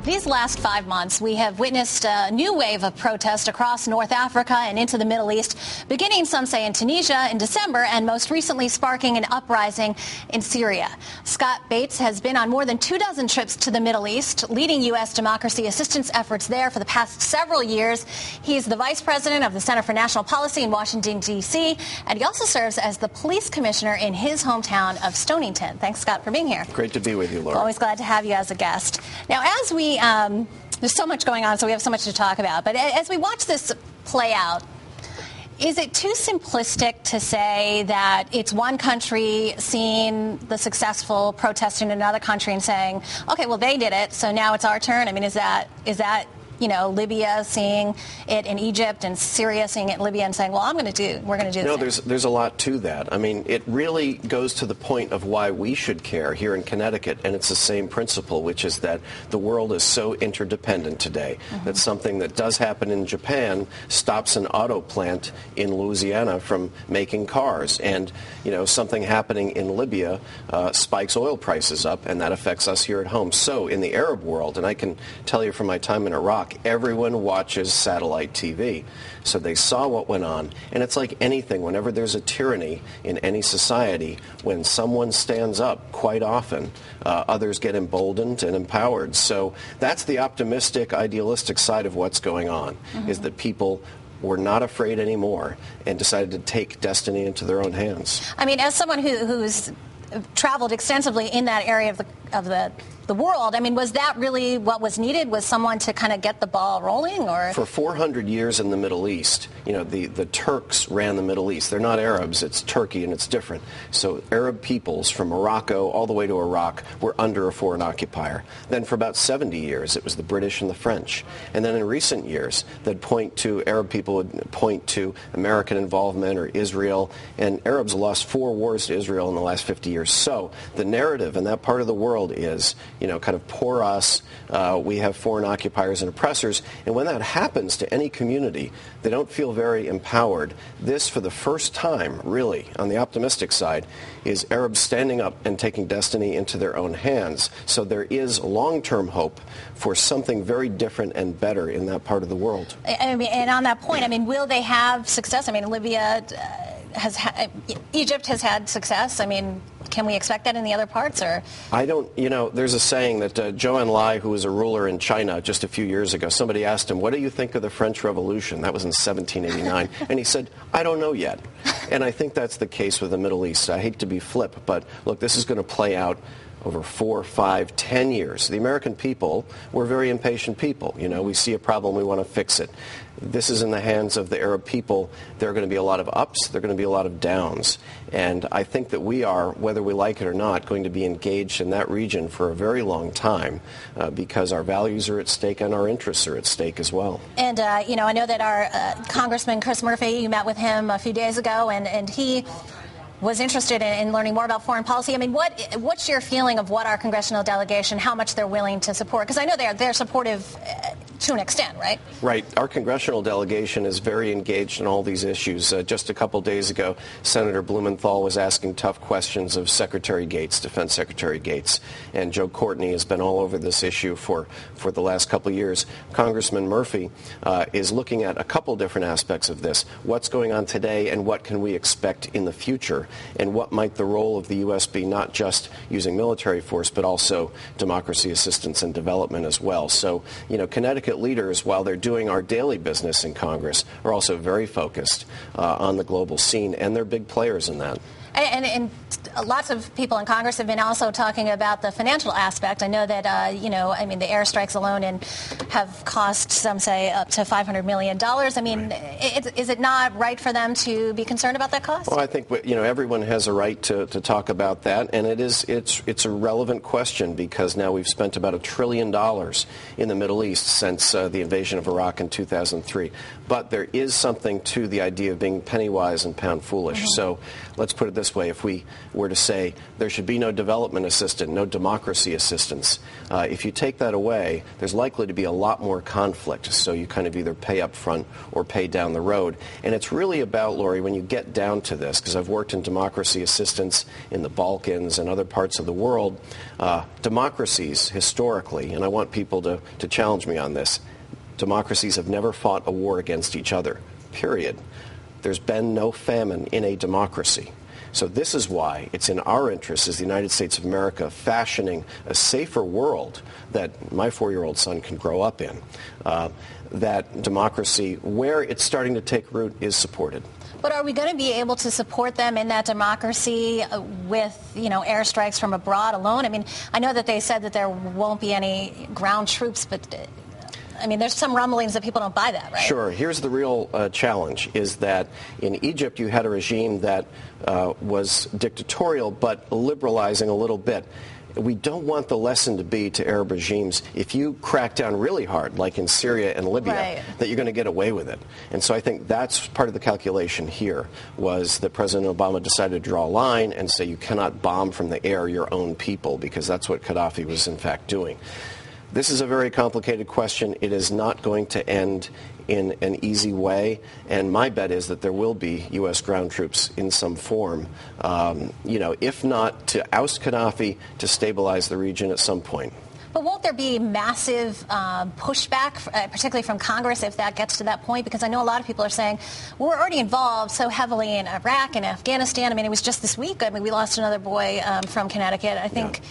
These last 5 months, we have witnessed a new wave of protest across North Africa and into the Middle East, beginning, some say, in Tunisia in December, and most recently sparking an uprising in Syria. Scott Bates has been on more than 24 trips to the Middle East, leading U.S. democracy assistance efforts there for the past several years. He's the vice president of the Center for National Policy in Washington, D.C., and he also serves as the police commissioner in his hometown of Stonington. Thanks, Scott, for being here. Great to be with you, Laura. Always glad to have you as a guest. Now, as we there's so much going on, so we have so much to talk about. But as we watch this play out, is it too simplistic to say that it's one country seeing the successful protest in another country and saying, okay, well, they did it, so now it's our turn? I mean, is that Libya seeing it in Egypt and Syria seeing it in Libya and saying, well, we're going to do No, this. there's a lot to that. I mean, it really goes to the point of why we should care here in Connecticut, and it's the same principle, which is that the world is so interdependent today that something that does happen in Japan stops an auto plant in Louisiana from making cars, and something happening in Libya spikes oil prices up, and that affects us here at home. So in the Arab world, and I can tell you from my time in Iraq, everyone watches satellite TV. So they saw what went on. And it's like anything. Whenever there's a tyranny in any society, when someone stands up, quite often, others get emboldened and empowered. So that's the optimistic, idealistic side of what's going on, is that people were not afraid anymore and decided to take destiny into their own hands. I mean, as someone who's traveled extensively in that area of the world, I mean, was that really what was needed? Was someone to kind of get the ball rolling? Or for 400 years in the Middle East, the Turks ran the Middle East. They're not Arabs, it's Turkey, and it's different. So Arab peoples from Morocco all the way to Iraq were under a foreign occupier. Then for about 70 years, it was the British and the French. And then in recent years, Arab people would point to American involvement or Israel, and Arabs lost 4 wars to Israel in the last 50 years. So the narrative in that part of the world is, kind of poor us, we have foreign occupiers and oppressors. And when that happens to any community, they don't feel very empowered. This, for the first time, really, on the optimistic side, is Arabs standing up and taking destiny into their own hands. So there is long-term hope for something very different and better in that part of the world. I mean, and on that point, I mean, will they have success? I mean, Egypt has had success. I mean, can we expect that in the other parts? Or I don't, there's a saying that Zhou Enlai, who was a ruler in China just a few years ago, somebody asked him, what do you think of the French Revolution? That was in 1789. And he said, I don't know yet. And I think that's the case with the Middle East. I hate to be flip, but look, this is going to play out over 4, 5, 10 years. The American people, we're very impatient people. We see a problem, we want to fix it. This is in the hands of the Arab people. There are going to be a lot of ups, there are going to be a lot of downs. And I think that we are, whether we like it or not, going to be engaged in that region for a very long time because our values are at stake and our interests are at stake as well. And, I know that our Congressman Chris Murphy, you met with him a few days ago, and he was interested in learning more about foreign policy. I mean, what's your feeling of what our congressional delegation, how much they're willing to support? Because I know they're supportive to an extent, right? Right. Our congressional delegation is very engaged in all these issues. Just a couple days ago, Senator Blumenthal was asking tough questions of Secretary Gates, Defense Secretary Gates, and Joe Courtney has been all over this issue for the last couple of years. Congressman Murphy is looking at a couple different aspects of this. What's going on today and what can we expect in the future? And what might the role of the U.S. be, not just using military force, but also democracy assistance and development as well. So, Connecticut leaders, while they're doing our daily business in Congress, are also very focused on the global scene, and they're big players in that. And lots of people in Congress have been also talking about the financial aspect. I know that, the airstrikes alone have cost, some say, up to $500 million. I mean, is it not right for them to be concerned about that cost? Well, I think, everyone has a right to talk about that, and it's a relevant question because now we've spent about $1 trillion in the Middle East since the invasion of Iraq in 2003. But there is something to the idea of being penny wise and pound foolish. So let's put it this this way, if we were to say there should be no development assistance, no democracy assistance, if you take that away, there's likely to be a lot more conflict. So you kind of either pay up front or pay down the road. And it's really about, Lori, when you get down to this, because I've worked in democracy assistance in the Balkans and other parts of the world, democracies historically, and I want people to challenge me on this, democracies have never fought a war against each other, period. There's been no famine in a democracy. So this is why it's in our interest as the United States of America fashioning a safer world that my 4-year-old son can grow up in, that democracy, where it's starting to take root, is supported. But are we going to be able to support them in that democracy with, airstrikes from abroad alone? I mean, I know that they said that there won't be any ground troops, but there's some rumblings that people don't buy that, right? Sure. Here's the real challenge, is that in Egypt you had a regime that was dictatorial but liberalizing a little bit. We don't want the lesson to be to Arab regimes, if you crack down really hard, like in Syria and Libya, right, that you're going to get away with it. And so I think that's part of the calculation here, was that President Obama decided to draw a line and say you cannot bomb from the air your own people, because that's what Gaddafi was in fact doing. This is a very complicated question. It is not going to end in an easy way, and my bet is that there will be U.S. ground troops in some form, if not to oust Gaddafi, to stabilize the region at some point. But won't there be massive pushback, particularly from Congress, if that gets to that point? Because I know a lot of people are saying, we're already involved so heavily in Iraq and Afghanistan. It was just this week. We lost another boy from Connecticut. I think... Yeah.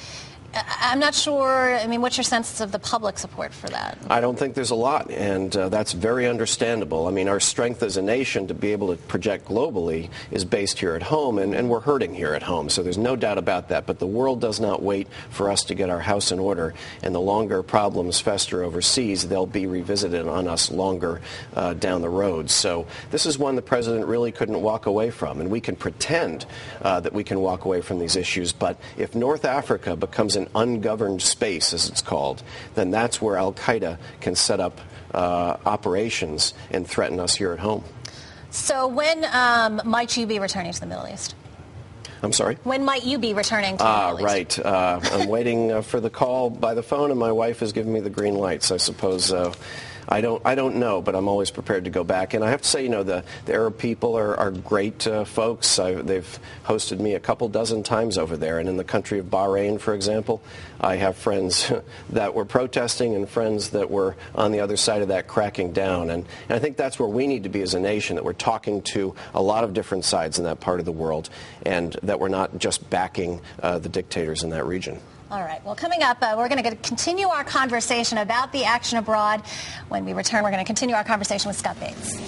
I'm not sure. What's your sense of the public support for that? I don't think there's a lot, and that's very understandable. Our strength as a nation to be able to project globally is based here at home, and we're hurting here at home, so there's no doubt about that. But the world does not wait for us to get our house in order, and the longer problems fester overseas, they'll be revisited on us longer down the road. So this is one the president really couldn't walk away from, and we can pretend that we can walk away from these issues, but if North Africa becomes an ungoverned space, as it's called, then that's where al-Qaeda can set up operations and threaten us here at home. So when might you be returning to the Middle East? I'm sorry? When might you be returning to the Middle East? Right. I'm waiting for the call by the phone, and my wife has given me the green lights. I suppose I don't know, but I'm always prepared to go back. And I have to say, the Arab people are great folks. They've hosted me a couple dozen times over there. And in the country of Bahrain, for example, I have friends that were protesting and friends that were on the other side of that cracking down. And I think that's where we need to be as a nation, that we're talking to a lot of different sides in that part of the world, and that we're not just backing the dictators in that region. All right. Well, coming up, we're going to continue our conversation about the action abroad. When we return, we're going to continue our conversation with Scott Bates.